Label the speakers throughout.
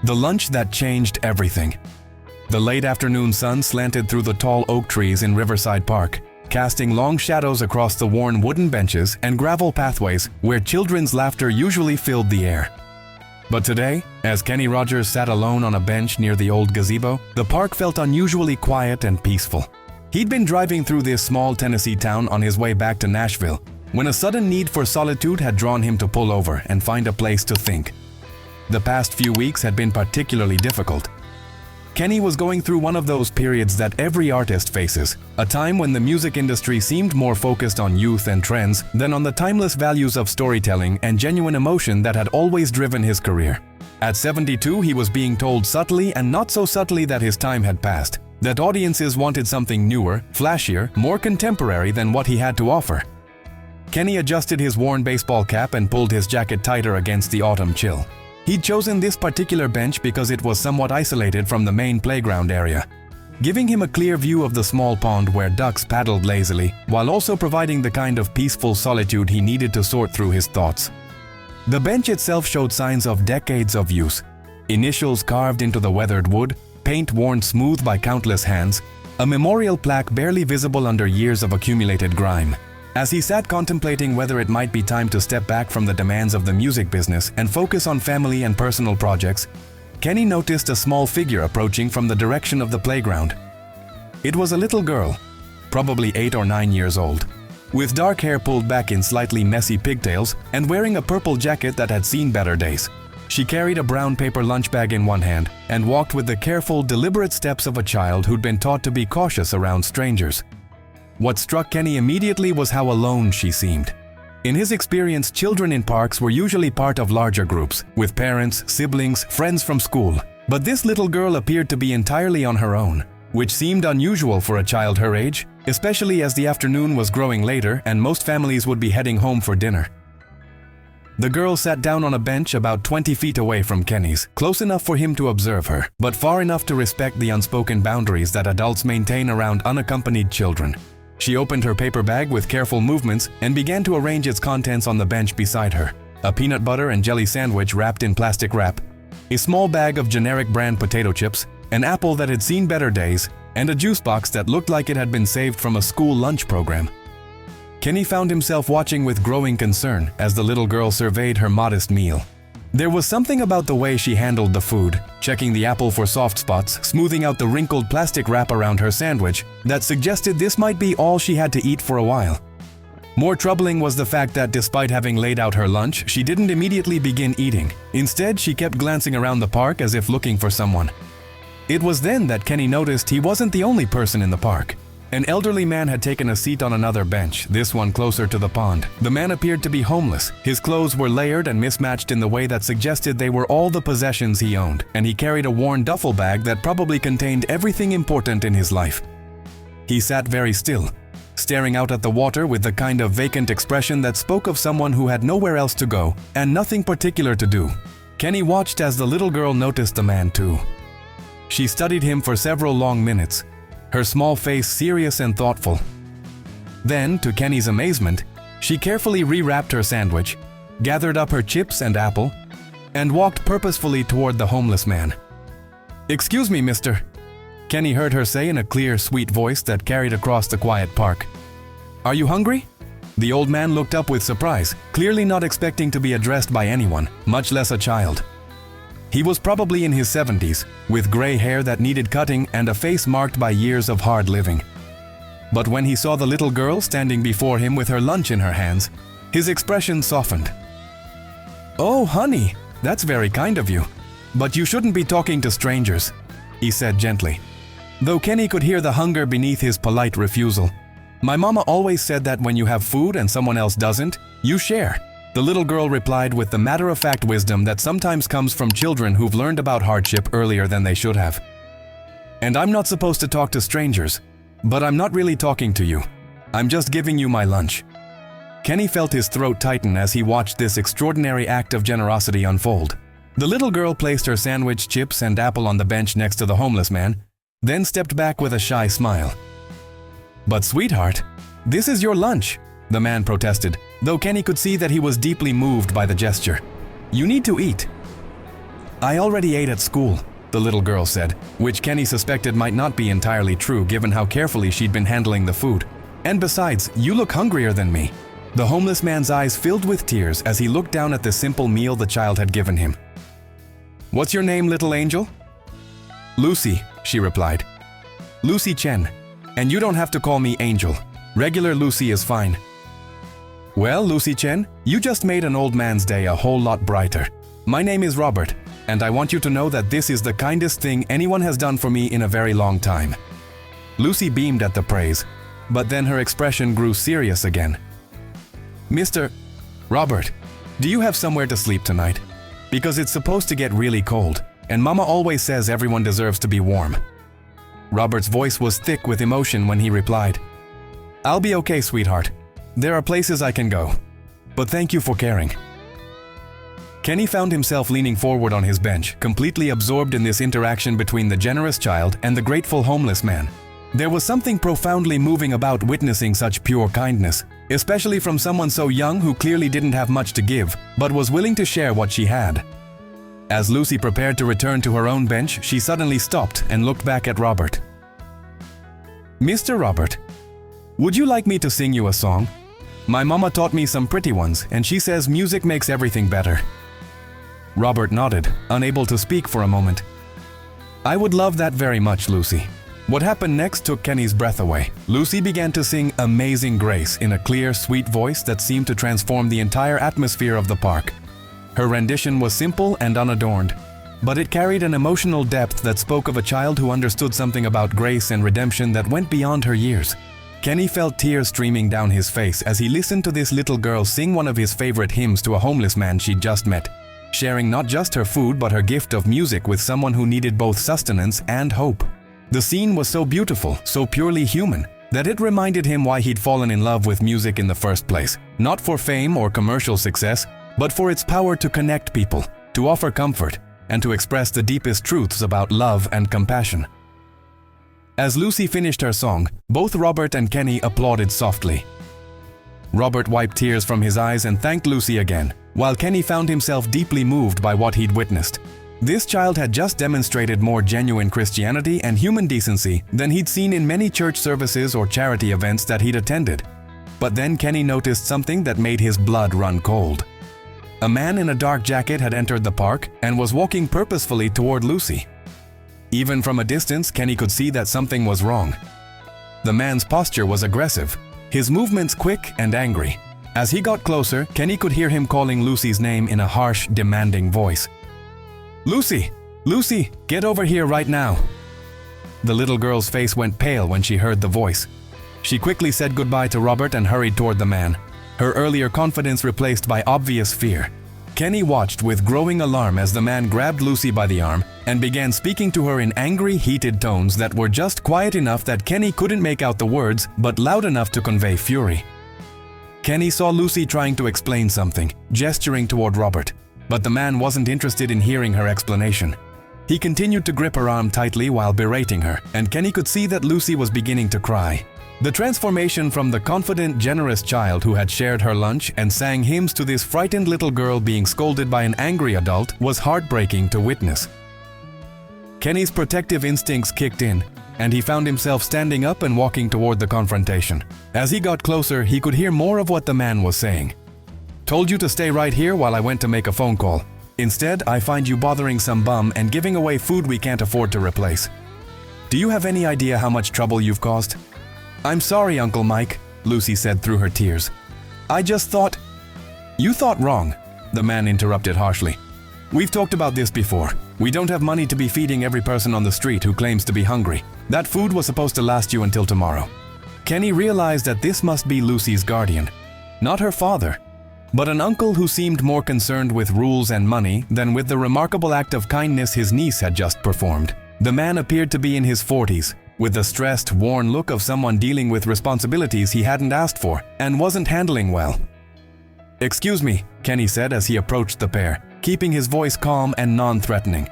Speaker 1: The lunch that changed everything. The late afternoon sun slanted through the tall oak trees in Riverside Park, casting long shadows across the worn wooden benches and gravel pathways where children's laughter usually filled the air. But today, as Kenny Rogers sat alone on a bench near the old gazebo, the park felt unusually quiet and peaceful. He'd been driving through this small Tennessee town on his way back to Nashville when a sudden need for solitude had drawn him to pull over and find a place to think. The past few weeks had been particularly difficult. Kenny was going through one of those periods that every artist faces, a time when the music industry seemed more focused on youth and trends than on the timeless values of storytelling and genuine emotion that had always driven his career. At 72, he was being told subtly and not so subtly that his time had passed, that audiences wanted something newer, flashier, more contemporary than what he had to offer. Kenny adjusted his worn baseball cap and pulled his jacket tighter against the autumn chill. He'd chosen this particular bench because it was somewhat isolated from the main playground area, giving him a clear view of the small pond where ducks paddled lazily, while also providing the kind of peaceful solitude he needed to sort through his thoughts. The bench itself showed signs of decades of use. Initials carved into the weathered wood, paint worn smooth by countless hands, a memorial plaque barely visible under years of accumulated grime. As he sat contemplating whether it might be time to step back from the demands of the music business and focus on family and personal projects, Kenny noticed a small figure approaching from the direction of the playground. It was a little girl, probably 8 or 9 years old, with dark hair pulled back in slightly messy pigtails and wearing a purple jacket that had seen better days. She carried a brown paper lunch bag in one hand and walked with the careful, deliberate steps of a child who'd been taught to be cautious around strangers. What struck Kenny immediately was how alone she seemed. In his experience, children in parks were usually part of larger groups, with parents, siblings, friends from school. But this little girl appeared to be entirely on her own, which seemed unusual for a child her age, especially as the afternoon was growing later and most families would be heading home for dinner. The girl sat down on a bench about 20 feet away from Kenny's, close enough for him to observe her, but far enough to respect the unspoken boundaries that adults maintain around unaccompanied children. She opened her paper bag with careful movements and began to arrange its contents on the bench beside her. A peanut butter and jelly sandwich wrapped in plastic wrap, a small bag of generic brand potato chips, an apple that had seen better days, and a juice box that looked like it had been saved from a school lunch program. Kenny found himself watching with growing concern as the little girl surveyed her modest meal. There was something about the way she handled the food, checking the apple for soft spots, smoothing out the wrinkled plastic wrap around her sandwich, that suggested this might be all she had to eat for a while. More troubling was the fact that despite having laid out her lunch, she didn't immediately begin eating. Instead, she kept glancing around the park as if looking for someone. It was then that Kenny noticed he wasn't the only person in the park. An elderly man had taken a seat on another bench, this one closer to the pond. The man appeared to be homeless. His clothes were layered and mismatched in the way that suggested they were all the possessions he owned, and he carried a worn duffel bag that probably contained everything important in his life. He sat very still, staring out at the water with the kind of vacant expression that spoke of someone who had nowhere else to go and nothing particular to do. Kenny watched as the little girl noticed the man too. She studied him for several long minutes, her small face serious and thoughtful. Then, to Kenny's amazement, she carefully rewrapped her sandwich, gathered up her chips and apple, and walked purposefully toward the homeless man. "Excuse me, mister," Kenny heard her say in a clear, sweet voice that carried across the quiet park. "Are you hungry?" The old man looked up with surprise, clearly not expecting to be addressed by anyone, much less a child. He was probably in his 70s, with gray hair that needed cutting and a face marked by years of hard living. But when he saw the little girl standing before him with her lunch in her hands, his expression softened. "Oh, honey, that's very kind of you. But you shouldn't be talking to strangers," he said gently, though Kenny could hear the hunger beneath his polite refusal. "My mama always said that when you have food and someone else doesn't, you share." The little girl replied with the matter-of-fact wisdom that sometimes comes from children who've learned about hardship earlier than they should have. "And I'm not supposed to talk to strangers, but I'm not really talking to you. I'm just giving you my lunch." Kenny felt his throat tighten as he watched this extraordinary act of generosity unfold. The little girl placed her sandwich, chips, and apple on the bench next to the homeless man, then stepped back with a shy smile. "But sweetheart, this is your lunch," the man protested, though Kenny could see that he was deeply moved by the gesture. "You need to eat." I already ate at school, the little girl said, which Kenny suspected might not be entirely true given how carefully she'd been handling the food. And besides, you look hungrier than me. The homeless man's eyes filled with tears as he looked down at the simple meal the child had given him. What's your name, little angel? Lucy, she replied. Lucy Chen. And you don't have to call me Angel. Regular Lucy is fine. Well, Lucy Chen, you just made an old man's day a whole lot brighter. My name is Robert, and I want you to know that this is the kindest thing anyone has done for me in a very long time. Lucy beamed at the praise, but then her expression grew serious again. Mr. Robert, do you have somewhere to sleep tonight? Because it's supposed to get really cold, and Mama always says everyone deserves to be warm. Robert's voice was thick with emotion when he replied, I'll be okay, sweetheart. There are places I can go. But thank you for caring. Kenny found himself leaning forward on his bench, completely absorbed in this interaction between the generous child and the grateful homeless man. There was something profoundly moving about witnessing such pure kindness, especially from someone so young who clearly didn't have much to give, but was willing to share what she had. As Lucy prepared to return to her own bench, she suddenly stopped and looked back at Robert. Mr. Robert, would you like me to sing you a song? My mama taught me some pretty ones, and she says music makes everything better. Robert nodded, unable to speak for a moment. I would love that very much, Lucy. What happened next took Kenny's breath away. Lucy began to sing Amazing Grace in a clear, sweet voice that seemed to transform the entire atmosphere of the park. Her rendition was simple and unadorned, but it carried an emotional depth that spoke of a child who understood something about grace and redemption that went beyond her years. Kenny felt tears streaming down his face as he listened to this little girl sing one of his favorite hymns to a homeless man she'd just met, sharing not just her food but her gift of music with someone who needed both sustenance and hope. The scene was so beautiful, so purely human, that it reminded him why he'd fallen in love with music in the first place, not for fame or commercial success, but for its power to connect people, to offer comfort, and to express the deepest truths about love and compassion. As Lucy finished her song, both Robert and Kenny applauded softly. Robert wiped tears from his eyes and thanked Lucy again, while Kenny found himself deeply moved by what he'd witnessed. This child had just demonstrated more genuine Christianity and human decency than he'd seen in many church services or charity events that he'd attended. But then Kenny noticed something that made his blood run cold. A man in a dark jacket had entered the park and was walking purposefully toward Lucy. Even from a distance, Kenny could see that something was wrong. The man's posture was aggressive, his movements quick and angry. As he got closer, Kenny could hear him calling Lucy's name in a harsh, demanding voice. Lucy! Lucy, get over here right now! The little girl's face went pale when she heard the voice. She quickly said goodbye to Robert and hurried toward the man, her earlier confidence replaced by obvious fear. Kenny watched with growing alarm as the man grabbed Lucy by the arm and began speaking to her in angry, heated tones that were just quiet enough that Kenny couldn't make out the words, but loud enough to convey fury. Kenny saw Lucy trying to explain something, gesturing toward Robert, but the man wasn't interested in hearing her explanation. He continued to grip her arm tightly while berating her, and Kenny could see that Lucy was beginning to cry. The transformation from the confident, generous child who had shared her lunch and sang hymns to this frightened little girl being scolded by an angry adult was heartbreaking to witness. Kenny's protective instincts kicked in, and he found himself standing up and walking toward the confrontation. As he got closer, he could hear more of what the man was saying. Told you to stay right here while I went to make a phone call. Instead, I find you bothering some bum and giving away food we can't afford to replace. Do you have any idea how much trouble you've caused? I'm sorry, Uncle Mike, Lucy said through her tears. I just thought… You thought wrong, the man interrupted harshly. We've talked about this before. We don't have money to be feeding every person on the street who claims to be hungry. That food was supposed to last you until tomorrow. Kenny realized that this must be Lucy's guardian. Not her father, but an uncle who seemed more concerned with rules and money than with the remarkable act of kindness his niece had just performed. The man appeared to be in his 40s, with the stressed, worn look of someone dealing with responsibilities he hadn't asked for and wasn't handling well. Excuse me, Kenny said as he approached the pair, keeping his voice calm and non-threatening.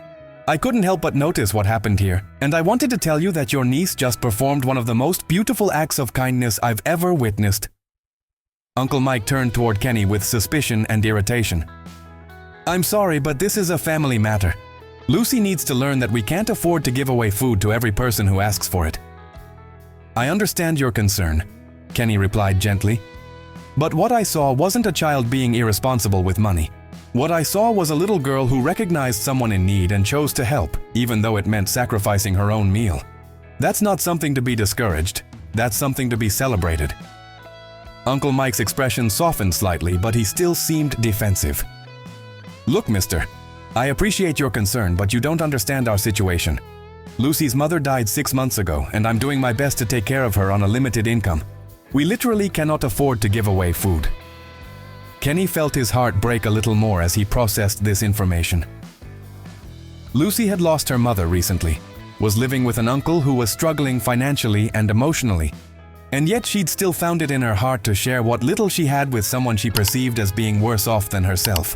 Speaker 1: I couldn't help but notice what happened here, and I wanted to tell you that your niece just performed one of the most beautiful acts of kindness I've ever witnessed. Uncle Mike turned toward Kenny with suspicion and irritation. I'm sorry, but this is a family matter. Lucy needs to learn that we can't afford to give away food to every person who asks for it. I understand your concern, Kenny replied gently. But what I saw wasn't a child being irresponsible with money. What I saw was a little girl who recognized someone in need and chose to help, even though it meant sacrificing her own meal. That's not something to be discouraged. That's something to be celebrated. Uncle Mike's expression softened slightly, but he still seemed defensive. Look, mister, I appreciate your concern, but you don't understand our situation. Lucy's mother died 6 months ago, and I'm doing my best to take care of her on a limited income. We literally cannot afford to give away food. Kenny felt his heart break a little more as he processed this information. Lucy had lost her mother recently, was living with an uncle who was struggling financially and emotionally, and yet she'd still found it in her heart to share what little she had with someone she perceived as being worse off than herself.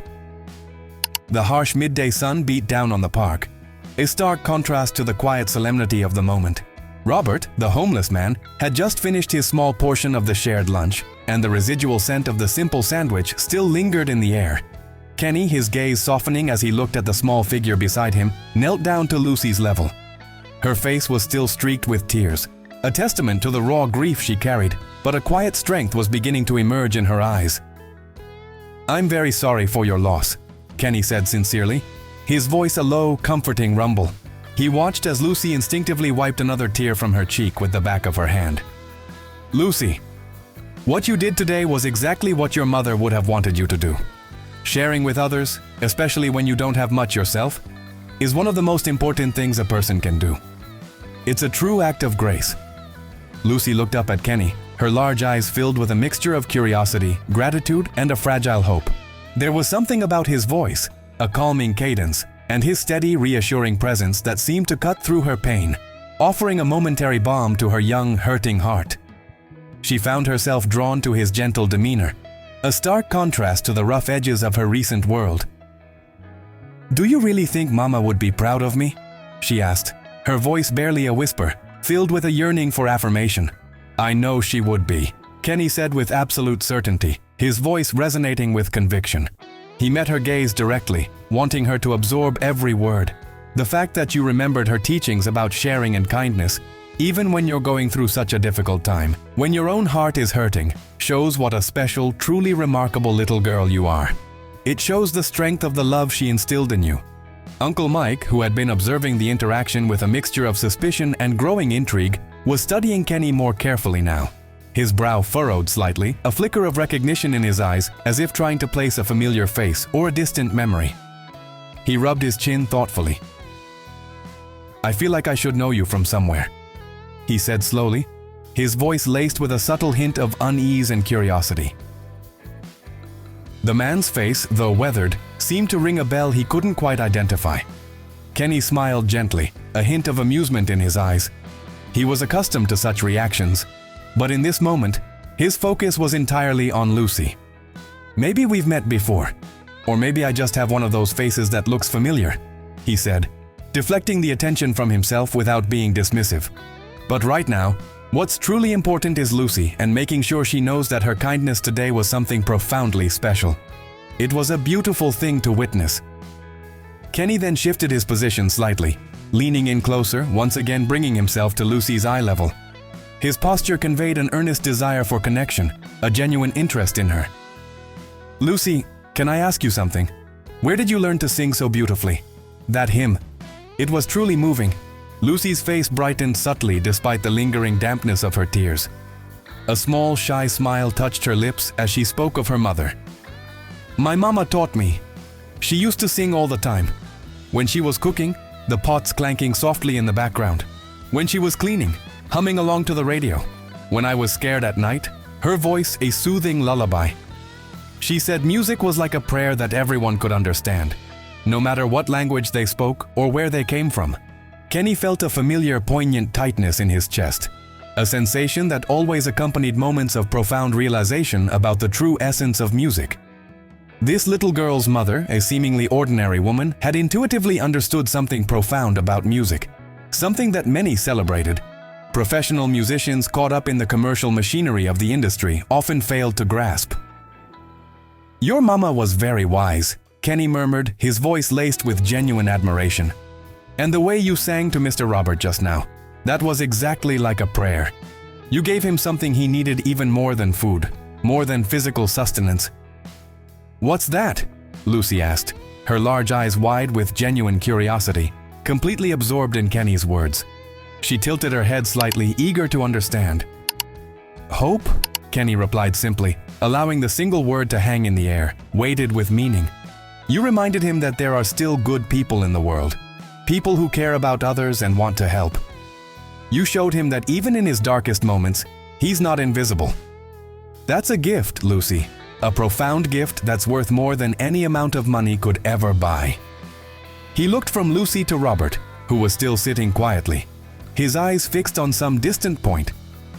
Speaker 1: The harsh midday sun beat down on the park, a stark contrast to the quiet solemnity of the moment. Robert, the homeless man, had just finished his small portion of the shared lunch, and the residual scent of the simple sandwich still lingered in the air. Kenny, his gaze softening as he looked at the small figure beside him, knelt down to Lucy's level. Her face was still streaked with tears, a testament to the raw grief she carried, but a quiet strength was beginning to emerge in her eyes. I'm very sorry for your loss, Kenny said sincerely, his voice a low, comforting rumble. He watched as Lucy instinctively wiped another tear from her cheek with the back of her hand. Lucy, what you did today was exactly what your mother would have wanted you to do. Sharing with others, especially when you don't have much yourself, is one of the most important things a person can do. It's a true act of grace. Lucy looked up at Kenny, her large eyes filled with a mixture of curiosity, gratitude, and a fragile hope. There was something about his voice, a calming cadence, and his steady, reassuring presence that seemed to cut through her pain, offering a momentary balm to her young, hurting heart. She found herself drawn to his gentle demeanor, a stark contrast to the rough edges of her recent world. Do you really think Mama would be proud of me? She asked, her voice barely a whisper, filled with a yearning for affirmation. I know she would be, Kenny said with absolute certainty, his voice resonating with conviction. He met her gaze directly, wanting her to absorb every word. The fact that you remembered her teachings about sharing and kindness, even when you're going through such a difficult time, when your own heart is hurting, shows what a special, truly remarkable little girl you are. It shows the strength of the love she instilled in you. Uncle Mike, who had been observing the interaction with a mixture of suspicion and growing intrigue, was studying Kenny more carefully now. His brow furrowed slightly, a flicker of recognition in his eyes, as if trying to place a familiar face or a distant memory. He rubbed his chin thoughtfully. I feel like I should know you from somewhere, he said slowly, his voice laced with a subtle hint of unease and curiosity. The man's face, though weathered, seemed to ring a bell he couldn't quite identify. Kenny smiled gently, a hint of amusement in his eyes. He was accustomed to such reactions, but in this moment, his focus was entirely on Lucy. Maybe we've met before, or maybe I just have one of those faces that looks familiar, he said, deflecting the attention from himself without being dismissive. But right now, what's truly important is Lucy and making sure she knows that her kindness today was something profoundly special. It was a beautiful thing to witness. Kenny then shifted his position slightly, leaning in closer, once again bringing himself to Lucy's eye level. His posture conveyed an earnest desire for connection, a genuine interest in her. Lucy, can I ask you something? Where did you learn to sing so beautifully? That hymn. It was truly moving. Lucy's face brightened subtly despite the lingering dampness of her tears. A small, shy smile touched her lips as she spoke of her mother. My mama taught me. She used to sing all the time. When she was cooking, the pots clanking softly in the background. When she was cleaning, humming along to the radio. When I was scared at night, her voice a soothing lullaby. She said music was like a prayer that everyone could understand, no matter what language they spoke or where they came from. Kenny felt a familiar, poignant tightness in his chest, a sensation that always accompanied moments of profound realization about the true essence of music. This little girl's mother, a seemingly ordinary woman, had intuitively understood something profound about music, something that many celebrated. Professional musicians caught up in the commercial machinery of the industry often failed to grasp. Your mama was very wise, Kenny murmured, his voice laced with genuine admiration. "And the way you sang to Mr. Robert just now, that was exactly like a prayer. You gave him something he needed even more than food, more than physical sustenance." "What's that?" Lucy asked, her large eyes wide with genuine curiosity, completely absorbed in Kenny's words. She tilted her head slightly, eager to understand. "Hope?" Kenny replied simply, allowing the single word to hang in the air, weighted with meaning. "You reminded him that there are still good people in the world, people who care about others and want to help. You showed him that even in his darkest moments, he's not invisible. That's a gift, Lucy, a profound gift that's worth more than any amount of money could ever buy." He looked from Lucy to Robert, who was still sitting quietly, his eyes fixed on some distant point,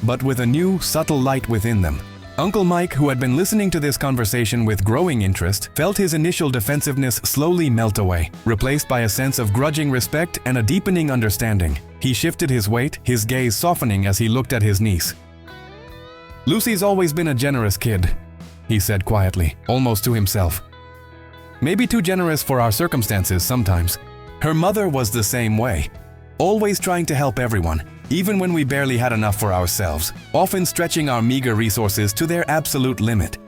Speaker 1: but with a new, subtle light within them. Uncle Mike, who had been listening to this conversation with growing interest, felt his initial defensiveness slowly melt away, replaced by a sense of grudging respect and a deepening understanding. He shifted his weight, his gaze softening as he looked at his niece. "Lucy's always been a generous kid," he said quietly, almost to himself. "Maybe too generous for our circumstances sometimes. Her mother was the same way, always trying to help everyone, even when we barely had enough for ourselves, often stretching our meager resources to their absolute limit."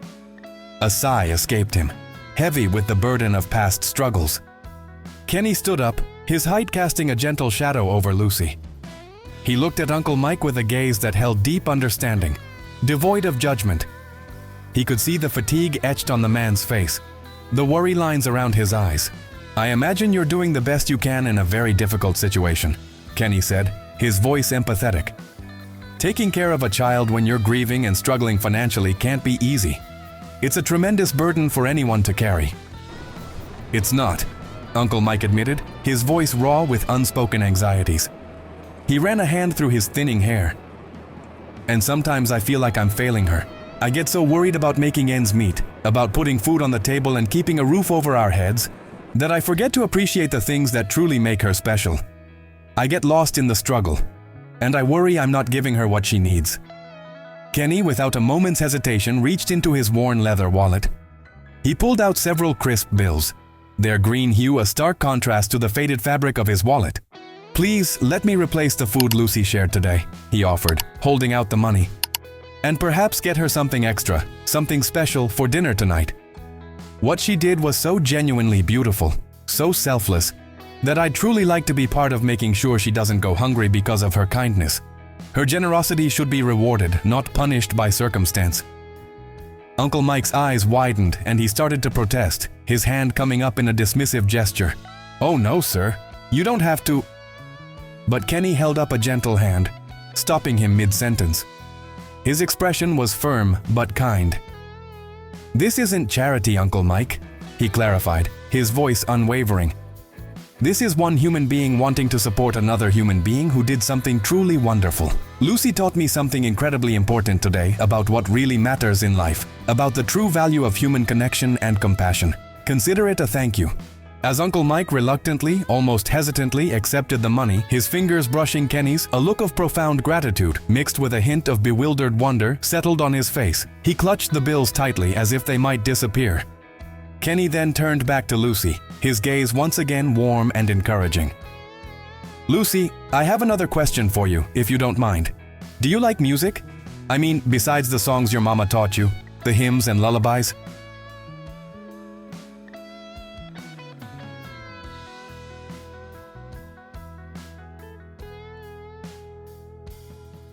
Speaker 1: A sigh escaped him, heavy with the burden of past struggles. Kenny stood up, his height casting a gentle shadow over Lucy. He looked at Uncle Mike with a gaze that held deep understanding, devoid of judgment. He could see the fatigue etched on the man's face, the worry lines around his eyes. "I imagine you're doing the best you can in a very difficult situation," Kenny said, his voice empathetic. "Taking care of a child when you're grieving and struggling financially can't be easy. It's a tremendous burden for anyone to carry." "It's not," Uncle Mike admitted, his voice raw with unspoken anxieties. He ran a hand through his thinning hair. "And sometimes I feel like I'm failing her. I get so worried about making ends meet, about putting food on the table and keeping a roof over our heads, that I forget to appreciate the things that truly make her special. I get lost in the struggle, and I worry I'm not giving her what she needs." Kenny, without a moment's hesitation, reached into his worn leather wallet. He pulled out several crisp bills, their green hue a stark contrast to the faded fabric of his wallet. "Please, let me replace the food Lucy shared today," he offered, holding out the money. "And perhaps get her something extra, something special for dinner tonight." What she did was so genuinely beautiful, so selfless, that I'd truly like to be part of making sure she doesn't go hungry because of her kindness. Her generosity should be rewarded, not punished by circumstance. Uncle Mike's eyes widened and he started to protest, his hand coming up in a dismissive gesture. "Oh no, sir, you don't have to." But Kenny held up a gentle hand, stopping him mid-sentence. His expression was firm but kind. "This isn't charity, Uncle Mike," he clarified, his voice unwavering. "This is one human being wanting to support another human being who did something truly wonderful. Lucy taught me something incredibly important today about what really matters in life, about the true value of human connection and compassion. Consider it a thank you." As Uncle Mike reluctantly, almost hesitantly, accepted the money, his fingers brushing Kenny's, a look of profound gratitude, mixed with a hint of bewildered wonder, settled on his face. He clutched the bills tightly as if they might disappear. Kenny then turned back to Lucy, his gaze once again warm and encouraging. "Lucy, I have another question for you, if you don't mind. Do you like music? I mean, besides the songs your mama taught you, the hymns and lullabies?"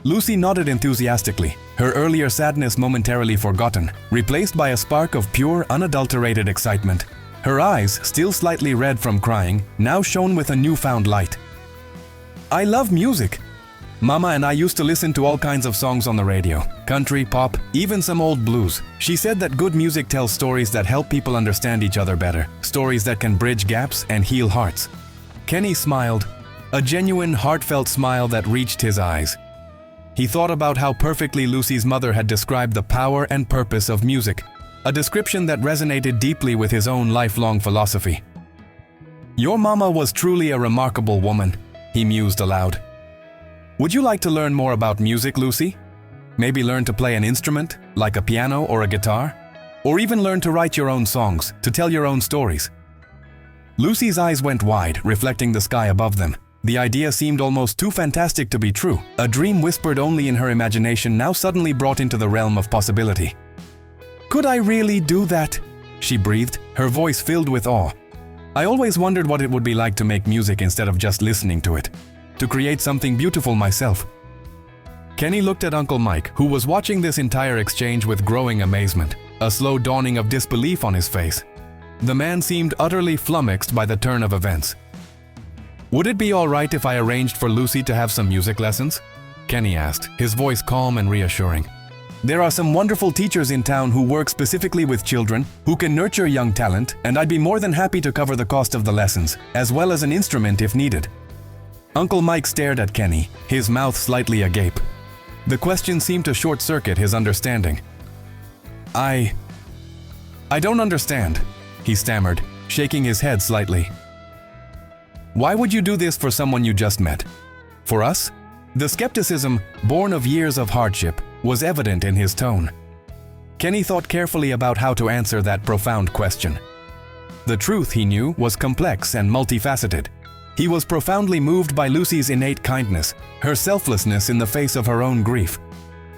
Speaker 1: Lucy nodded enthusiastically, her earlier sadness momentarily forgotten, replaced by a spark of pure, unadulterated excitement. Her eyes, still slightly red from crying, now shone with a newfound light. "I love music. Mama and I used to listen to all kinds of songs on the radio, country, pop, even some old blues. She said that good music tells stories that help people understand each other better, stories that can bridge gaps and heal hearts." Kenny smiled, a genuine, heartfelt smile that reached his eyes. He thought about how perfectly Lucy's mother had described the power and purpose of music, a description that resonated deeply with his own lifelong philosophy. "Your mama was truly a remarkable woman," he mused aloud. "Would you like to learn more about music, Lucy? Maybe learn to play an instrument, like a piano or a guitar?" Or even learn to write your own songs, to tell your own stories. Lucy's eyes went wide, reflecting the sky above them. The idea seemed almost too fantastic to be true. A dream whispered only in her imagination now suddenly brought into the realm of possibility. "Could I really do that?" she breathed, her voice filled with awe. "I always wondered what it would be like to make music instead of just listening to it. To create something beautiful myself." Kenny looked at Uncle Mike, who was watching this entire exchange with growing amazement, a slow dawning of disbelief on his face. The man seemed utterly flummoxed by the turn of events. "Would it be all right if I arranged for Lucy to have some music lessons?" Kenny asked, his voice calm and reassuring. "There are some wonderful teachers in town who work specifically with children, who can nurture young talent, and I'd be more than happy to cover the cost of the lessons, as well as an instrument if needed." Uncle Mike stared at Kenny, his mouth slightly agape. The question seemed to short-circuit his understanding. I don't understand," he stammered, shaking his head slightly. "Why would you do this for someone you just met? For us?" The skepticism, born of years of hardship, was evident in his tone. Kenny thought carefully about how to answer that profound question. The truth, he knew, was complex and multifaceted. He was profoundly moved by Lucy's innate kindness, her selflessness in the face of her own grief.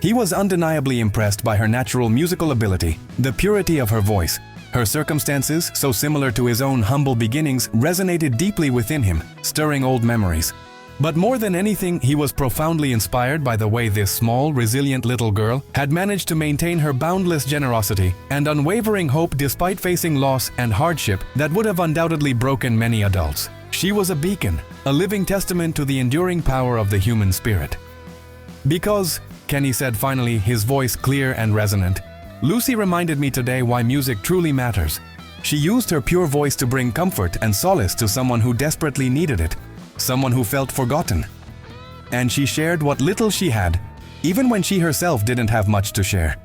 Speaker 1: He was undeniably impressed by her natural musical ability, the purity of her voice. Her circumstances, so similar to his own humble beginnings, resonated deeply within him, stirring old memories. But more than anything, he was profoundly inspired by the way this small, resilient little girl had managed to maintain her boundless generosity and unwavering hope despite facing loss and hardship that would have undoubtedly broken many adults. She was a beacon, a living testament to the enduring power of the human spirit. "Because," Kenny said finally, his voice clear and resonant, "Lucy reminded me today why music truly matters. She used her pure voice to bring comfort and solace to someone who desperately needed it, someone who felt forgotten. And she shared what little she had, even when she herself didn't have much to share.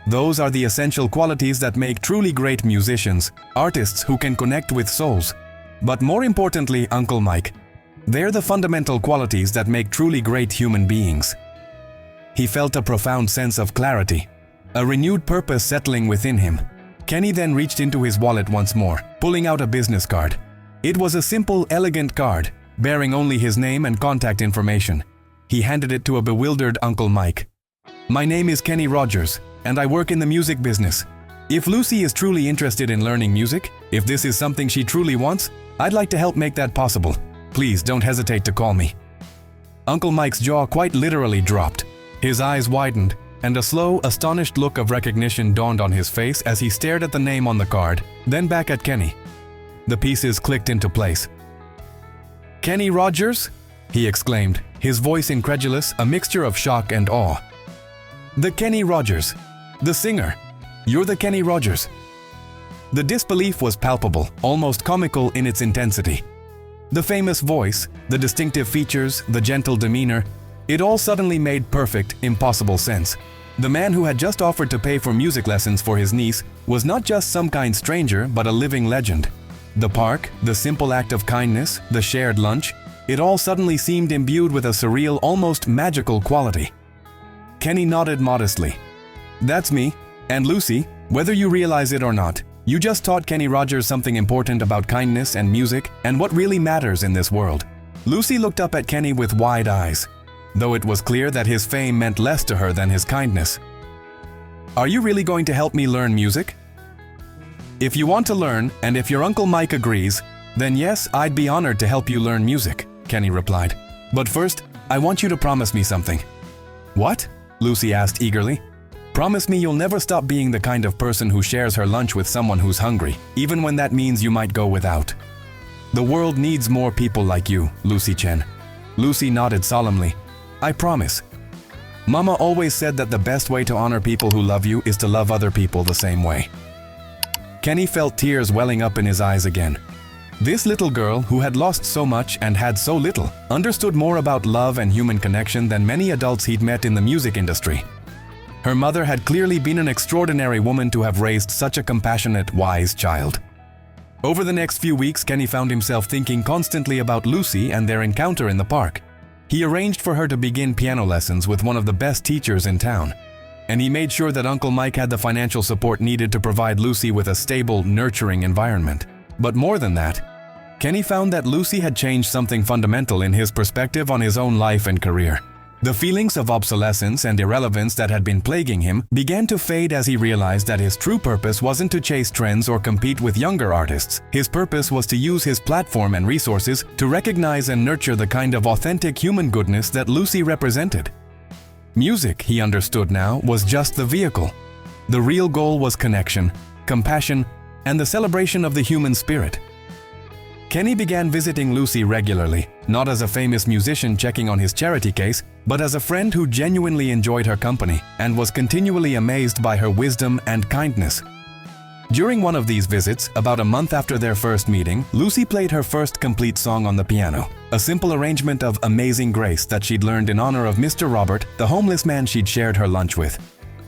Speaker 1: Those are the essential qualities that make truly great musicians, artists who can connect with souls. But more importantly, Uncle Mike, they're the fundamental qualities that make truly great human beings." He felt a profound sense of clarity, a renewed purpose settling within him. Kenny then reached into his wallet once more, pulling out a business card. It was a simple, elegant card, bearing only his name and contact information. He handed it to a bewildered Uncle Mike. "My name is Kenny Rogers, and I work in the music business. If Lucy is truly interested in learning music, if this is something she truly wants, I'd like to help make that possible. Please don't hesitate to call me." Uncle Mike's jaw quite literally dropped. His eyes widened, and a slow, astonished look of recognition dawned on his face as he stared at the name on the card, then back at Kenny. The pieces clicked into place. "Kenny Rogers?" he exclaimed, his voice incredulous, a mixture of shock and awe. "The Kenny Rogers. The singer. You're the Kenny Rogers." The disbelief was palpable, almost comical in its intensity. The famous voice, the distinctive features, the gentle demeanor, it all suddenly made perfect, impossible sense. The man who had just offered to pay for music lessons for his niece was not just some kind stranger, but a living legend. The park, the simple act of kindness, the shared lunch, it all suddenly seemed imbued with a surreal, almost magical quality. Kenny nodded modestly. "That's me. And Lucy, whether you realize it or not, you just taught Kenny Rogers something important about kindness and music and what really matters in this world." Lucy looked up at Kenny with wide eyes, though it was clear that his fame meant less to her than his kindness. "Are you really going to help me learn music?" "If you want to learn, and if your Uncle Mike agrees, then yes, I'd be honored to help you learn music," Kenny replied. "But first, I want you to promise me something." "What?" Lucy asked eagerly. "Promise me you'll never stop being the kind of person who shares her lunch with someone who's hungry, even when that means you might go without." "The world needs more people like you, Lucy Chen." Lucy nodded solemnly. "I promise." "Mama always said that the best way to honor people who love you is to love other people the same way." Kenny felt tears welling up in his eyes again. This little girl, who had lost so much and had so little, understood more about love and human connection than many adults he'd met in the music industry. Her mother had clearly been an extraordinary woman to have raised such a compassionate, wise child. Over the next few weeks, Kenny found himself thinking constantly about Lucy and their encounter in the park. He arranged for her to begin piano lessons with one of the best teachers in town. and he made sure that Uncle Mike had the financial support needed to provide Lucy with a stable, nurturing environment. But more than that, Kenny found that Lucy had changed something fundamental in his perspective on his own life and career. The feelings of obsolescence and irrelevance that had been plaguing him began to fade as he realized that his true purpose wasn't to chase trends or compete with younger artists. His purpose was to use his platform and resources to recognize and nurture the kind of authentic human goodness that Lucy represented. Music, he understood now, was just the vehicle. The real goal was connection, compassion, and the celebration of the human spirit. Kenny began visiting Lucy regularly, not as a famous musician checking on his charity case, but as a friend who genuinely enjoyed her company and was continually amazed by her wisdom and kindness. During one of these visits, about a month after their first meeting, Lucy played her first complete song on the piano, a simple arrangement of Amazing Grace that she'd learned in honor of Mr. Robert, the homeless man she'd shared her lunch with.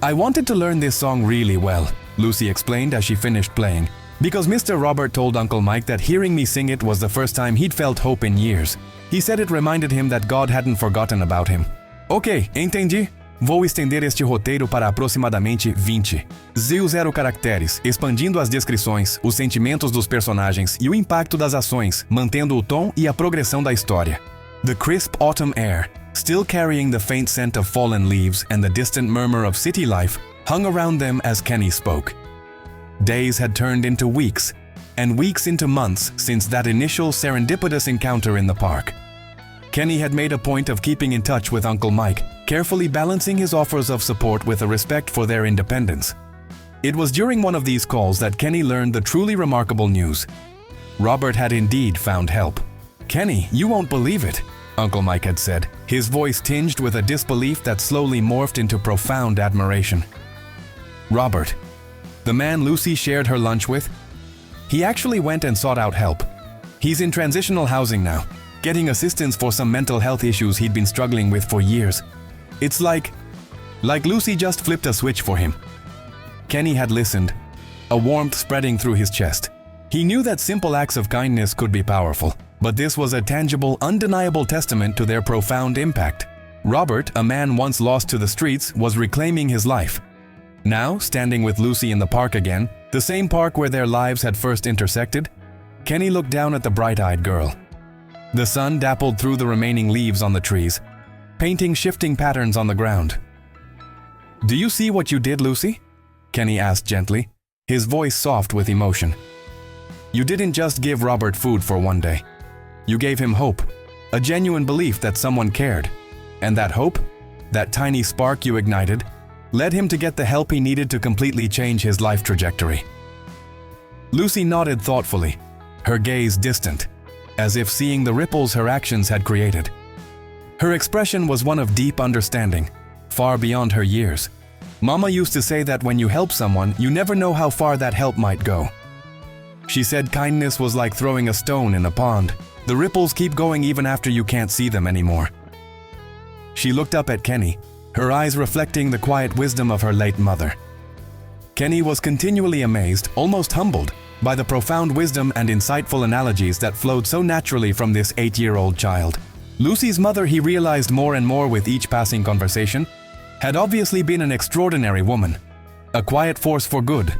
Speaker 1: "I wanted to learn this song really well," Lucy explained as she finished playing, "because Mr. Robert told Uncle Mike that hearing me sing it was the first time he'd felt hope in years. He said it reminded him that God hadn't forgotten about him." Ok, entendi. Vou estender este roteiro para aproximadamente 20. 0 caracteres, expandindo as descrições, os sentimentos dos personagens e o impacto das ações, mantendo o tom e a progressão da história. The crisp autumn air, still carrying the faint scent of fallen leaves and the distant murmur of city life, hung around them as Kenny spoke. Days had turned into weeks, and weeks into months since that initial serendipitous encounter in the park. Kenny had made a point of keeping in touch with Uncle Mike, carefully balancing his offers of support with a respect for their independence. It was during one of these calls that Kenny learned the truly remarkable news. Robert had indeed found help. "Kenny, you won't believe it," Uncle Mike had said, his voice tinged with a disbelief that slowly morphed into profound admiration. Robert, the man Lucy shared her lunch with, he actually went and sought out help. He's in transitional housing now, getting assistance for some mental health issues he'd been struggling with for years. It's like Lucy just flipped a switch for him. Kenny had listened, a warmth spreading through his chest. He knew that simple acts of kindness could be powerful, but this was a tangible, undeniable testament to their profound impact. Robert, a man once lost to the streets, was reclaiming his life. Now, standing with Lucy in the park again, the same park where their lives had first intersected, Kenny looked down at the bright-eyed girl. The sun dappled through the remaining leaves on the trees, painting shifting patterns on the ground. "Do you see what you did, Lucy?" Kenny asked gently, his voice soft with emotion. "You didn't just give Robert food for one day. You gave him hope, a genuine belief that someone cared. And that hope, that tiny spark you ignited, led him to get the help he needed to completely change his life trajectory." Lucy nodded thoughtfully, her gaze distant, as if seeing the ripples her actions had created. Her expression was one of deep understanding, far beyond her years. Mama used to say that when you help someone, you never know how far that help might go. She said kindness was like throwing a stone in a pond. The ripples keep going even after you can't see them anymore. She looked up at Kenny, her eyes reflecting the quiet wisdom of her late mother. Kenny was continually amazed, almost humbled, by the profound wisdom and insightful analogies that flowed so naturally from this 8-year-old child. Lucy's mother, he realized more and more with each passing conversation, had obviously been an extraordinary woman, a quiet force for good.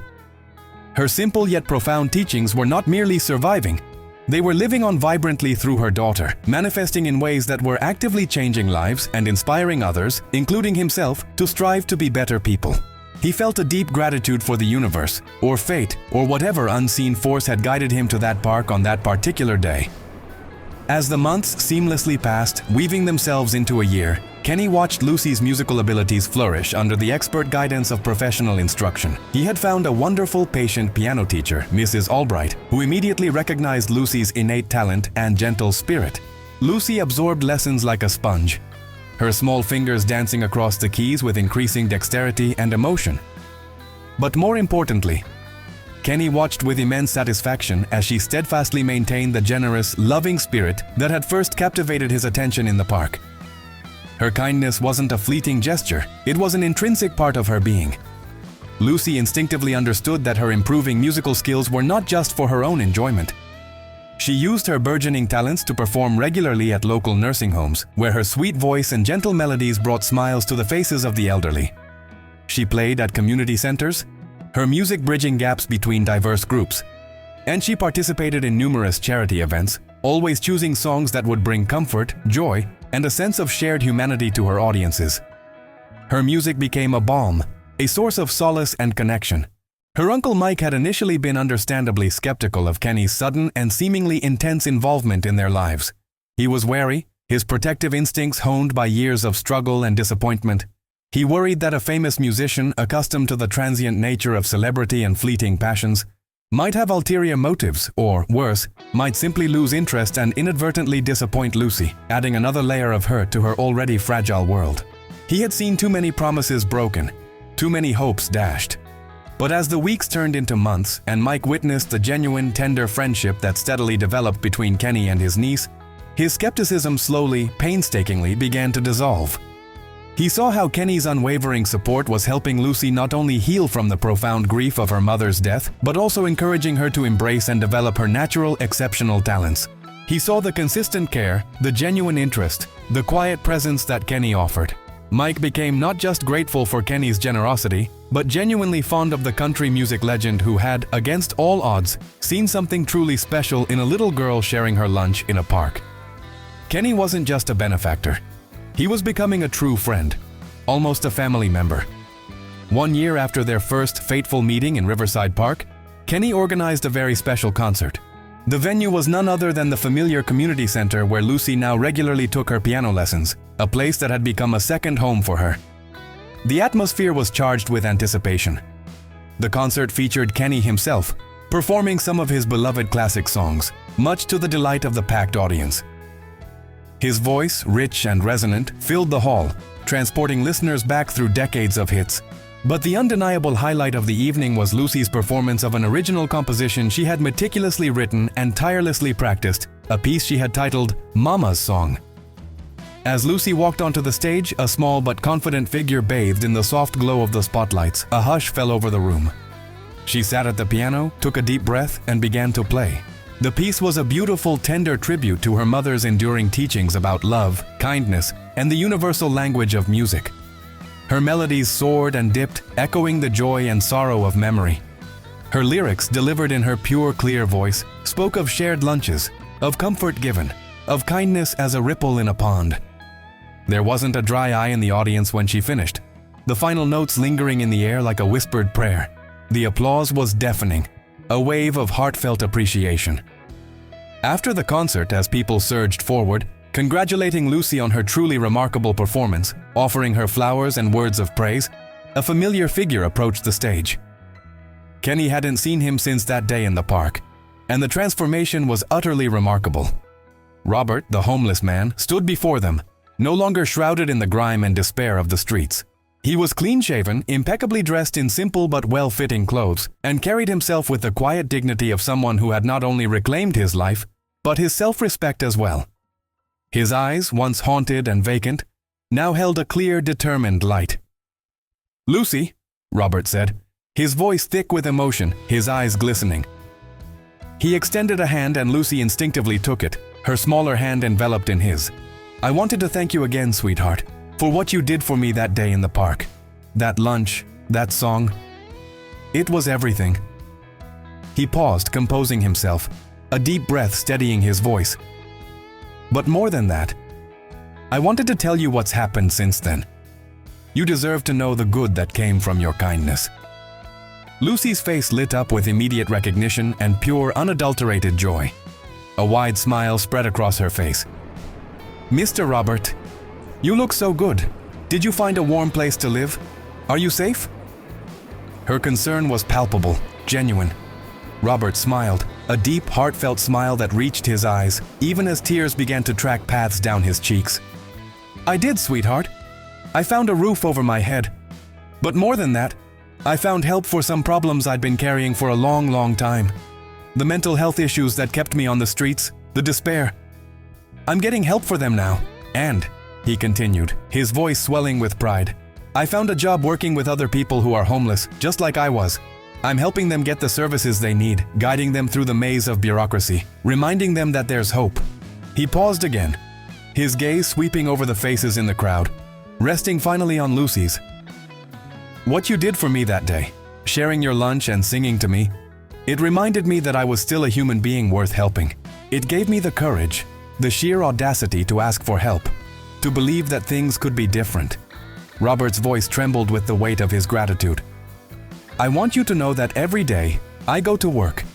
Speaker 1: Her simple yet profound teachings were not merely surviving, they were living on vibrantly through her daughter, manifesting in ways that were actively changing lives and inspiring others, including himself, to strive to be better people. He felt a deep gratitude for the universe, or fate, or whatever unseen force had guided him to that park on that particular day. As the months seamlessly passed, weaving themselves into a year, Kenny watched Lucy's musical abilities flourish under the expert guidance of professional instruction. He had found a wonderful, patient piano teacher, Mrs. Albright, who immediately recognized Lucy's innate talent and gentle spirit. Lucy absorbed lessons like a sponge, her small fingers dancing across the keys with increasing dexterity and emotion. But more importantly, Kenny watched with immense satisfaction as she steadfastly maintained the generous, loving spirit that had first captivated his attention in the park. Her kindness wasn't a fleeting gesture, it was an intrinsic part of her being. Lucy instinctively understood that her improving musical skills were not just for her own enjoyment. She used her burgeoning talents to perform regularly at local nursing homes, where her sweet voice and gentle melodies brought smiles to the faces of the elderly. She played at community centers, her music bridging gaps between diverse groups. And she participated in numerous charity events, always choosing songs that would bring comfort, joy, and a sense of shared humanity to her audiences. Her music became a balm, a source of solace and connection. Her uncle Mike had initially been understandably skeptical of Kenny's sudden and seemingly intense involvement in their lives. He was wary, his protective instincts honed by years of struggle and disappointment. He worried that a famous musician, accustomed to the transient nature of celebrity and fleeting passions, might have ulterior motives, or worse, might simply lose interest and inadvertently disappoint Lucy, adding another layer of hurt to her already fragile world. He had seen too many promises broken, too many hopes dashed. But as the weeks turned into months and Mike witnessed the genuine, tender friendship that steadily developed between Kenny and his niece, his skepticism slowly, painstakingly began to dissolve. He saw how Kenny's unwavering support was helping Lucy not only heal from the profound grief of her mother's death, but also encouraging her to embrace and develop her natural, exceptional talents. He saw the consistent care, the genuine interest, the quiet presence that Kenny offered. Mike became not just grateful for Kenny's generosity, but genuinely fond of the country music legend who had, against all odds, seen something truly special in a little girl sharing her lunch in a park. Kenny wasn't just a benefactor. He was becoming a true friend, almost a family member. 1 year after their first fateful meeting in Riverside Park, Kenny organized a very special concert. The venue was none other than the familiar community center where Lucy now regularly took her piano lessons, a place that had become a second home for her. The atmosphere was charged with anticipation. The concert featured Kenny himself, performing some of his beloved classic songs, much to the delight of the packed audience. His voice, rich and resonant, filled the hall, transporting listeners back through decades of hits. But the undeniable highlight of the evening was Lucy's performance of an original composition she had meticulously written and tirelessly practiced, a piece she had titled Mama's Song. As Lucy walked onto the stage, a small but confident figure bathed in the soft glow of the spotlights, a hush fell over the room. She sat at the piano, took a deep breath, and began to play. The piece was a beautiful, tender tribute to her mother's enduring teachings about love, kindness, and the universal language of music. Her melodies soared and dipped, echoing the joy and sorrow of memory. Her lyrics, delivered in her pure, clear voice, spoke of shared lunches, of comfort given, of kindness as a ripple in a pond. There wasn't a dry eye in the audience when she finished, the final notes lingering in the air like a whispered prayer. The applause was deafening, a wave of heartfelt appreciation. After the concert, as people surged forward, congratulating Lucy on her truly remarkable performance, offering her flowers and words of praise, a familiar figure approached the stage. Kenny hadn't seen him since that day in the park, and the transformation was utterly remarkable. Robert, the homeless man, stood before them, no longer shrouded in the grime and despair of the streets. He was clean-shaven, impeccably dressed in simple but well-fitting clothes, and carried himself with the quiet dignity of someone who had not only reclaimed his life, but his self-respect as well. His eyes, once haunted and vacant, now held a clear, determined light. "Lucy," Robert said, his voice thick with emotion, his eyes glistening. He extended a hand and Lucy instinctively took it, her smaller hand enveloped in his. "I wanted to thank you again, sweetheart, for what you did for me that day in the park. That lunch, that song. It was everything." He paused, composing himself, a deep breath steadying his voice. "But more than that, I wanted to tell you what's happened since then. You deserve to know the good that came from your kindness." Lucy's face lit up with immediate recognition and pure, unadulterated joy. A wide smile spread across her face. "Mr. Robert, you look so good. Did you find a warm place to live? Are you safe?" Her concern was palpable, genuine. Robert smiled, a deep, heartfelt smile that reached his eyes, even as tears began to track paths down his cheeks. "I did, sweetheart. I found a roof over my head. But more than that, I found help for some problems I'd been carrying for a long, long time. The mental health issues that kept me on the streets, the despair. I'm getting help for them now. And," he continued, his voice swelling with pride, "I found a job working with other people who are homeless, just like I was. I'm helping them get the services they need, guiding them through the maze of bureaucracy, reminding them that there's hope." He paused again, his gaze sweeping over the faces in the crowd, resting finally on Lucy's. What you did for me that day, sharing your lunch and singing to me, it reminded me that I was still a human being worth helping. It gave me the courage, the sheer audacity to ask for help, to believe that things could be different. Robert's voice trembled with the weight of his gratitude. I want you to know that every day, I go to work,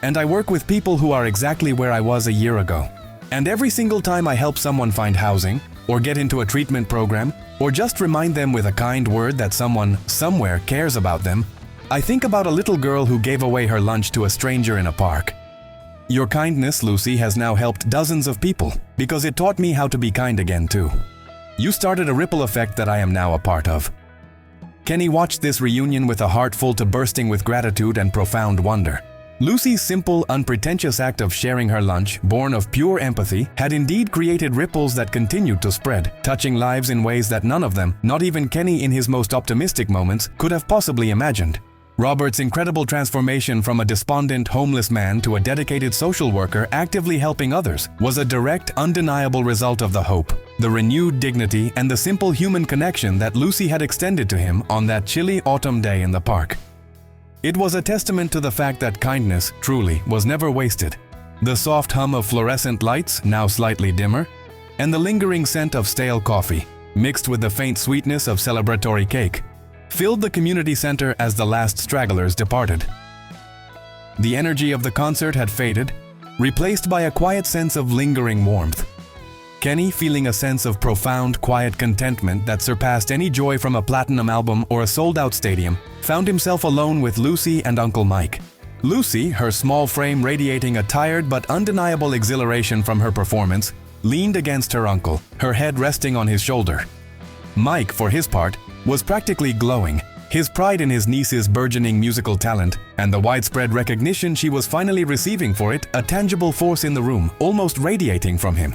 Speaker 1: and I work with people who are exactly where I was a year ago. And every single time I help someone find housing, or get into a treatment program, or just remind them with a kind word that someone, somewhere, cares about them, I think about a little girl who gave away her lunch to a stranger in a park. Your kindness, Lucy, has now helped dozens of people, because it taught me how to be kind again too. You started a ripple effect that I am now a part of. Kenny watched this reunion with a heart full to bursting with gratitude and profound wonder. Lucy's simple, unpretentious act of sharing her lunch, born of pure empathy, had indeed created ripples that continued to spread, touching lives in ways that none of them, not even Kenny in his most optimistic moments, could have possibly imagined. Robert's incredible transformation from a despondent, homeless man to a dedicated social worker actively helping others was a direct, undeniable result of the hope, the renewed dignity, and the simple human connection that Lucy had extended to him on that chilly autumn day in the park. It was a testament to the fact that kindness, truly, was never wasted. The soft hum of fluorescent lights, now slightly dimmer, and the lingering scent of stale coffee, mixed with the faint sweetness of celebratory cake, filled the community center as the last stragglers departed. The energy of the concert had faded, replaced by a quiet sense of lingering warmth. Kenny, feeling a sense of profound, quiet contentment that surpassed any joy from a platinum album or a sold-out stadium, found himself alone with Lucy and Uncle Mike. Lucy, her small frame radiating a tired but undeniable exhilaration from her performance, leaned against her uncle, her head resting on his shoulder. Mike, for his part, was practically glowing, his pride in his niece's burgeoning musical talent and the widespread recognition she was finally receiving for it a tangible force in the room, almost radiating from him.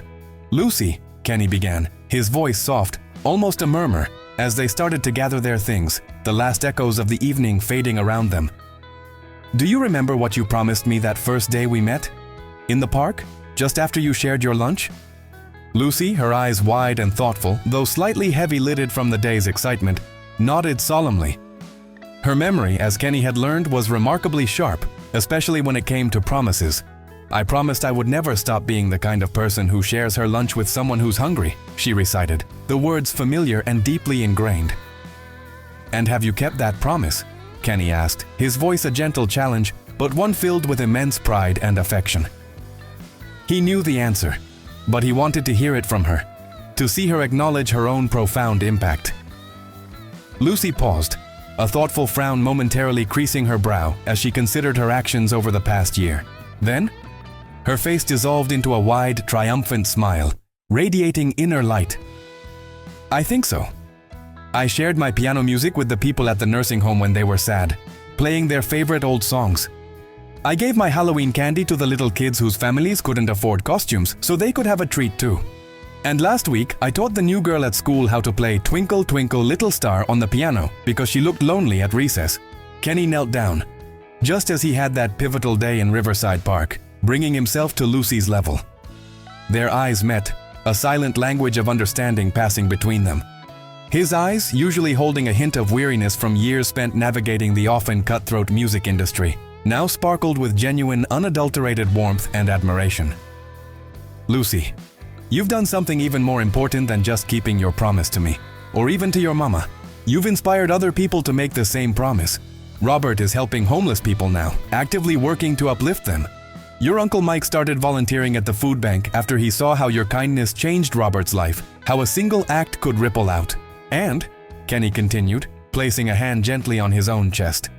Speaker 1: Lucy, Kenny began, his voice soft, almost a murmur, as they started to gather their things, the last echoes of the evening fading around them. Do you remember what you promised me that first day we met? In the park? Just after you shared your lunch? Lucy, her eyes wide and thoughtful, though slightly heavy-lidded from the day's excitement, nodded solemnly. Her memory, as Kenny had learned, was remarkably sharp, especially when it came to promises. I promised I would never stop being the kind of person who shares her lunch with someone who's hungry, she recited, the words familiar and deeply ingrained. And have you kept that promise? Kenny asked, his voice a gentle challenge, but one filled with immense pride and affection. He knew the answer, but he wanted to hear it from her, to see her acknowledge her own profound impact. Lucy paused, a thoughtful frown momentarily creasing her brow as she considered her actions over the past year. Then, her face dissolved into a wide, triumphant smile, radiating inner light. I think so. I shared my piano music with the people at the nursing home when they were sad, playing their favorite old songs. I gave my Halloween candy to the little kids whose families couldn't afford costumes, so they could have a treat too. And last week, I taught the new girl at school how to play Twinkle Twinkle Little Star on the piano because she looked lonely at recess. Kenny knelt down, just as he had that pivotal day in Riverside Park, bringing himself to Lucy's level. Their eyes met, a silent language of understanding passing between them. His eyes, usually holding a hint of weariness from years spent navigating the often cutthroat music industry, now sparkled with genuine, unadulterated warmth and admiration. Lucy, you've done something even more important than just keeping your promise to me, or even to your mama. You've inspired other people to make the same promise. Robert is helping homeless people now, actively working to uplift them. Your Uncle Mike started volunteering at the food bank after he saw how your kindness changed Robert's life, how a single act could ripple out. And, Kenny continued, placing a hand gently on his own chest,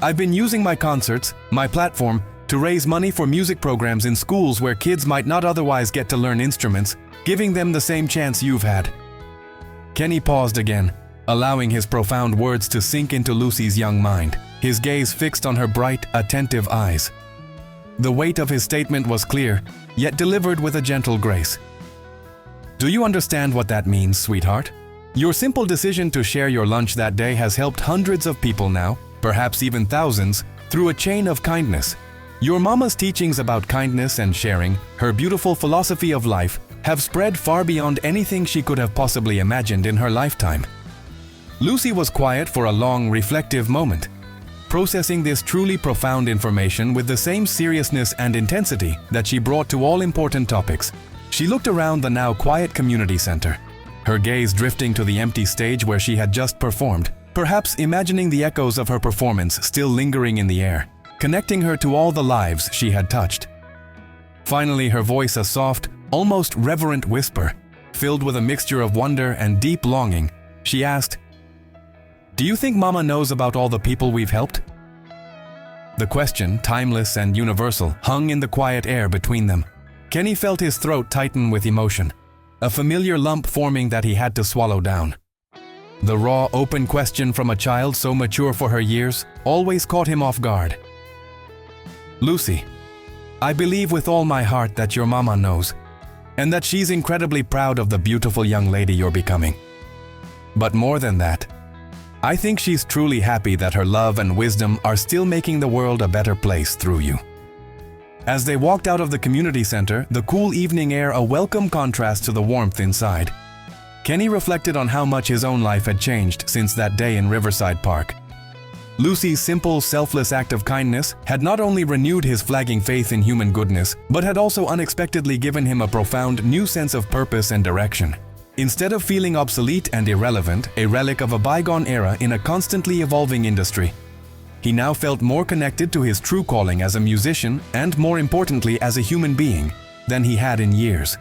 Speaker 1: I've been using my concerts, my platform, to raise money for music programs in schools where kids might not otherwise get to learn instruments, giving them the same chance you've had. Kenny paused again, allowing his profound words to sink into Lucy's young mind, his gaze fixed on her bright, attentive eyes. The weight of his statement was clear, yet delivered with a gentle grace. Do you understand what that means, sweetheart? Your simple decision to share your lunch that day has helped hundreds of people now, perhaps even thousands, through a chain of kindness. Your mama's teachings about kindness and sharing, her beautiful philosophy of life, have spread far beyond anything she could have possibly imagined in her lifetime. Lucy was quiet for a long, reflective moment, processing this truly profound information with the same seriousness and intensity that she brought to all important topics. She looked around the now quiet community center, her gaze drifting to the empty stage where she had just performed, perhaps imagining the echoes of her performance still lingering in the air, connecting her to all the lives she had touched. Finally, her voice a soft, almost reverent whisper, filled with a mixture of wonder and deep longing, she asked, "Do you think Mama knows about all the people we've helped?" The question, timeless and universal, hung in the quiet air between them. Kenny felt his throat tighten with emotion, a familiar lump forming that he had to swallow down. The raw, open question from a child so mature for her years always caught him off guard. "Lucy, I believe with all my heart that your mama knows, and that she's incredibly proud of the beautiful young lady you're becoming. But more than that, I think she's truly happy that her love and wisdom are still making the world a better place through you." As they walked out of the community center, the cool evening air a welcome contrast to the warmth inside. Kenny reflected on how much his own life had changed since that day in Riverside Park. Lucy's simple, selfless act of kindness had not only renewed his flagging faith in human goodness, but had also unexpectedly given him a profound new sense of purpose and direction. Instead of feeling obsolete and irrelevant, a relic of a bygone era in a constantly evolving industry, he now felt more connected to his true calling as a musician and, more importantly, as a human being than he had in years.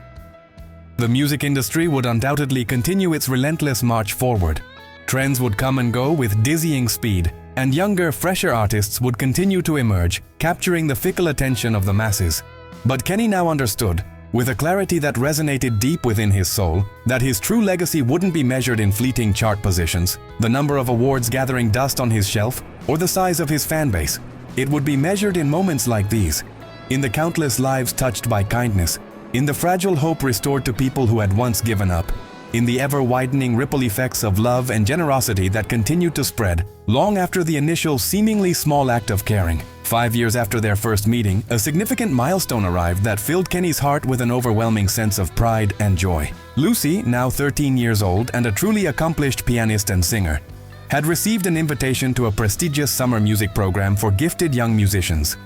Speaker 1: The music industry would undoubtedly continue its relentless march forward. Trends would come and go with dizzying speed, and younger, fresher artists would continue to emerge, capturing the fickle attention of the masses. But Kenny now understood, with a clarity that resonated deep within his soul, that his true legacy wouldn't be measured in fleeting chart positions, the number of awards gathering dust on his shelf, or the size of his fan base. It would be measured in moments like these, in the countless lives touched by kindness, in the fragile hope restored to people who had once given up, in the ever-widening ripple effects of love and generosity that continued to spread long after the initial seemingly small act of caring. 5 years after their first meeting, a significant milestone arrived that filled Kenny's heart with an overwhelming sense of pride and joy. Lucy, now 13 years old and a truly accomplished pianist and singer, had received an invitation to a prestigious summer music program for gifted young musicians.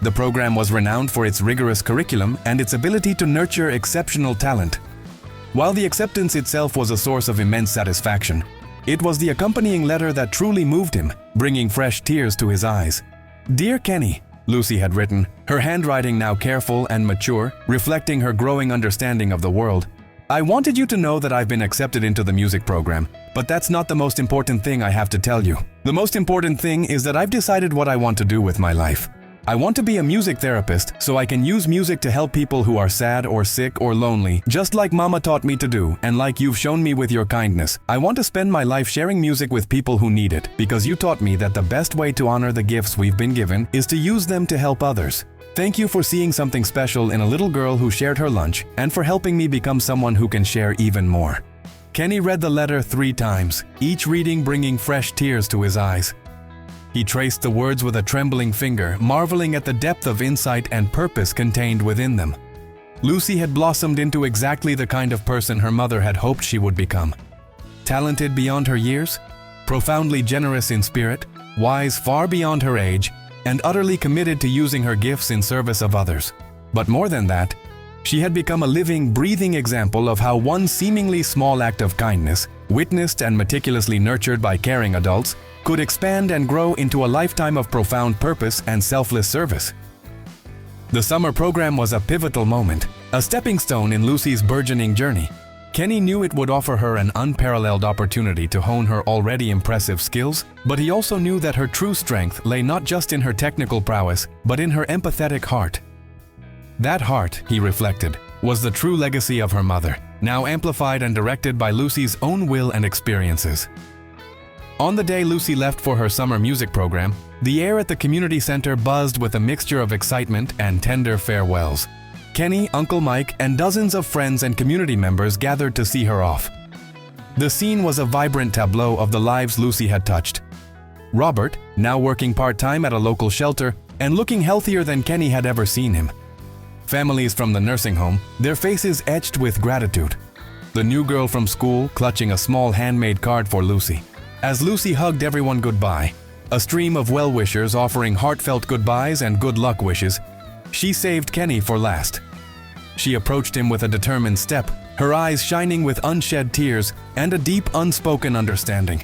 Speaker 1: The program was renowned for its rigorous curriculum and its ability to nurture exceptional talent. While the acceptance itself was a source of immense satisfaction, it was the accompanying letter that truly moved him, bringing fresh tears to his eyes. "Dear Kenny," Lucy had written, her handwriting now careful and mature, reflecting her growing understanding of the world. "I wanted you to know that I've been accepted into the music program, but that's not the most important thing I have to tell you. The most important thing is that I've decided what I want to do with my life. I want to be a music therapist so I can use music to help people who are sad or sick or lonely, just like Mama taught me to do and like you've shown me with your kindness. I want to spend my life sharing music with people who need it, because you taught me that the best way to honor the gifts we've been given is to use them to help others. Thank you for seeing something special in a little girl who shared her lunch and for helping me become someone who can share even more." Kenny read the letter 3 times, each reading bringing fresh tears to his eyes. He traced the words with a trembling finger, marveling at the depth of insight and purpose contained within them. Lucy had blossomed into exactly the kind of person her mother had hoped she would become. Talented beyond her years, profoundly generous in spirit, wise far beyond her age, and utterly committed to using her gifts in service of others. But more than that, she had become a living, breathing example of how one seemingly small act of kindness, witnessed and meticulously nurtured by caring adults, could expand and grow into a lifetime of profound purpose and selfless service. The summer program was a pivotal moment, a stepping stone in Lucy's burgeoning journey. Kenny knew it would offer her an unparalleled opportunity to hone her already impressive skills, but he also knew that her true strength lay not just in her technical prowess, but in her empathetic heart. That heart, he reflected, was the true legacy of her mother, now amplified and directed by Lucy's own will and experiences. On the day Lucy left for her summer music program, the air at the community center buzzed with a mixture of excitement and tender farewells. Kenny, Uncle Mike, and dozens of friends and community members gathered to see her off. The scene was a vibrant tableau of the lives Lucy had touched. Robert, now working part-time at a local shelter and looking healthier than Kenny had ever seen him. Families from the nursing home, their faces etched with gratitude. the new girl from school clutching a small handmade card for Lucy. As Lucy hugged everyone goodbye, a stream of well-wishers offering heartfelt goodbyes and good luck wishes, she saved Kenny for last. She approached him with a determined step, her eyes shining with unshed tears and a deep unspoken understanding.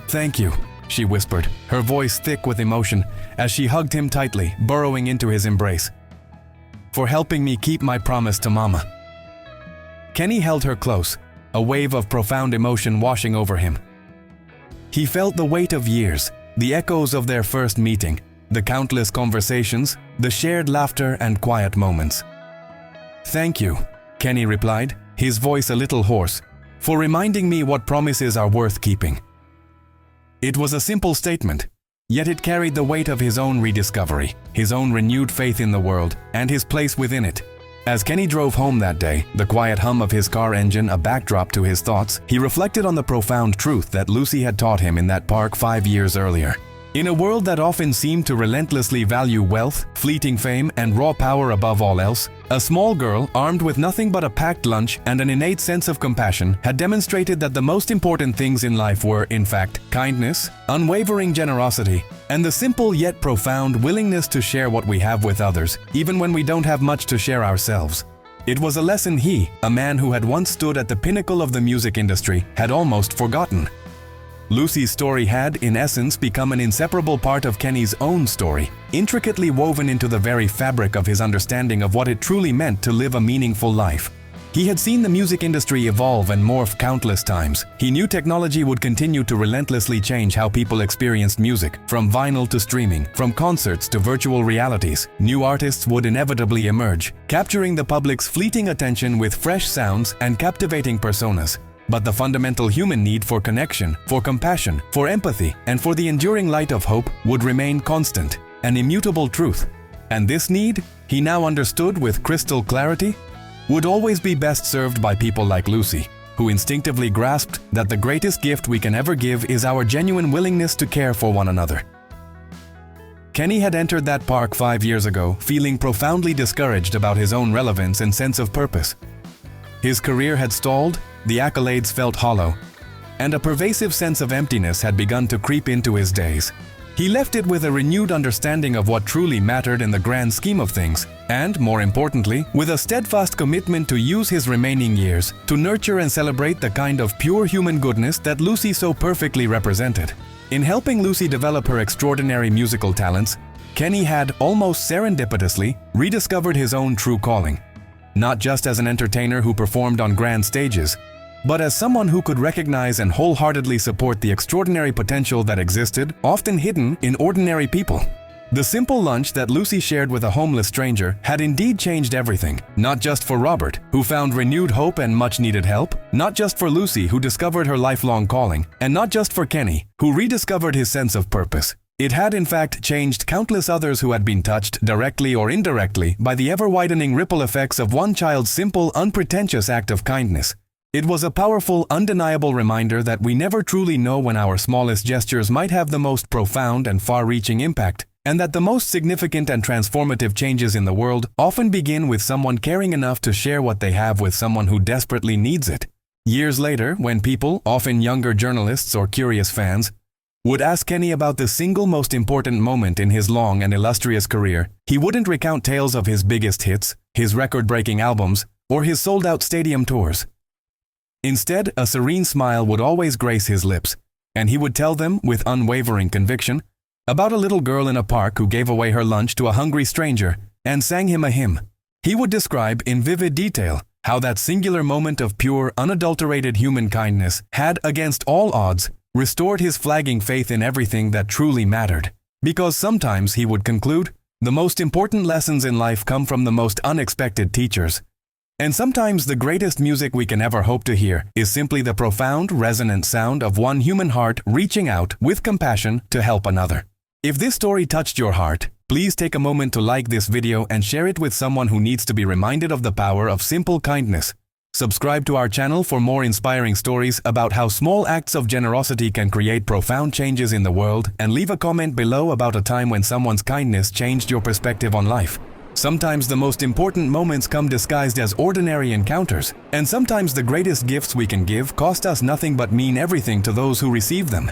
Speaker 1: "Thank you," she whispered, her voice thick with emotion, as she hugged him tightly, burrowing into his embrace. "For helping me keep my promise to Mama." Kenny held her close, a wave of profound emotion washing over him. He felt the weight of years, the echoes of their first meeting, the countless conversations, the shared laughter and quiet moments. "Thank you," Kenny replied, his voice a little hoarse, "for reminding me what promises are worth keeping." It was a simple statement, yet it carried the weight of his own rediscovery, his own renewed faith in the world, and his place within it. As Kenny drove home that day, the quiet hum of his car engine a backdrop to his thoughts, he reflected on the profound truth that Lucy had taught him in that park 5 years earlier. In a world that often seemed to relentlessly value wealth, fleeting fame, and raw power above all else, a small girl, armed with nothing but a packed lunch and an innate sense of compassion, had demonstrated that the most important things in life were, in fact, kindness, unwavering generosity, and the simple yet profound willingness to share what we have with others, even when we don't have much to share ourselves. It was a lesson he, a man who had once stood at the pinnacle of the music industry, had almost forgotten. Lucy's story had, in essence, become an inseparable part of Kenny's own story, intricately woven into the very fabric of his understanding of what it truly meant to live a meaningful life. He had seen the music industry evolve and morph countless times. He knew technology would continue to relentlessly change how people experienced music, from vinyl to streaming, from concerts to virtual realities. New artists would inevitably emerge, capturing the public's fleeting attention with fresh sounds and captivating personas. But the fundamental human need for connection, for compassion, for empathy, and for the enduring light of hope would remain constant, an immutable truth. And this need, he now understood with crystal clarity, would always be best served by people like Lucy, who instinctively grasped that the greatest gift we can ever give is our genuine willingness to care for one another. Kenny had entered that park 5 years ago, feeling profoundly discouraged about his own relevance and sense of purpose. His career had stalled, the accolades felt hollow, and a pervasive sense of emptiness had begun to creep into his days. He left it with a renewed understanding of what truly mattered in the grand scheme of things, and, more importantly, with a steadfast commitment to use his remaining years to nurture and celebrate the kind of pure human goodness that Lucy so perfectly represented. In helping Lucy develop her extraordinary musical talents, Kenny had, almost serendipitously, rediscovered his own true calling. Not just as an entertainer who performed on grand stages, but as someone who could recognize and wholeheartedly support the extraordinary potential that existed, often hidden, in ordinary people. The simple lunch that Lucy shared with a homeless stranger had indeed changed everything, not just for Robert, who found renewed hope and much-needed help, not just for Lucy, who discovered her lifelong calling, and not just for Kenny, who rediscovered his sense of purpose. It had in fact changed countless others who had been touched, directly or indirectly, by the ever-widening ripple effects of one child's simple, unpretentious act of kindness. It was a powerful, undeniable reminder that we never truly know when our smallest gestures might have the most profound and far-reaching impact, and that the most significant and transformative changes in the world often begin with someone caring enough to share what they have with someone who desperately needs it. Years later, when people, often younger journalists or curious fans, would ask Kenny about the single most important moment in his long and illustrious career, he wouldn't recount tales of his biggest hits, his record-breaking albums, or his sold-out stadium tours. Instead, a serene smile would always grace his lips, and he would tell them, with unwavering conviction, about a little girl in a park who gave away her lunch to a hungry stranger and sang him a hymn. He would describe in vivid detail how that singular moment of pure, unadulterated human kindness had, against all odds, restored his flagging faith in everything that truly mattered. Because sometimes, he would conclude, the most important lessons in life come from the most unexpected teachers. And sometimes the greatest music we can ever hope to hear is simply the profound, resonant sound of one human heart reaching out with compassion to help another. If this story touched your heart, please take a moment to like this video and share it with someone who needs to be reminded of the power of simple kindness. Subscribe to our channel for more inspiring stories about how small acts of generosity can create profound changes in the world, and leave a comment below about a time when someone's kindness changed your perspective on life. Sometimes the most important moments come disguised as ordinary encounters, and sometimes the greatest gifts we can give cost us nothing but mean everything to those who receive them.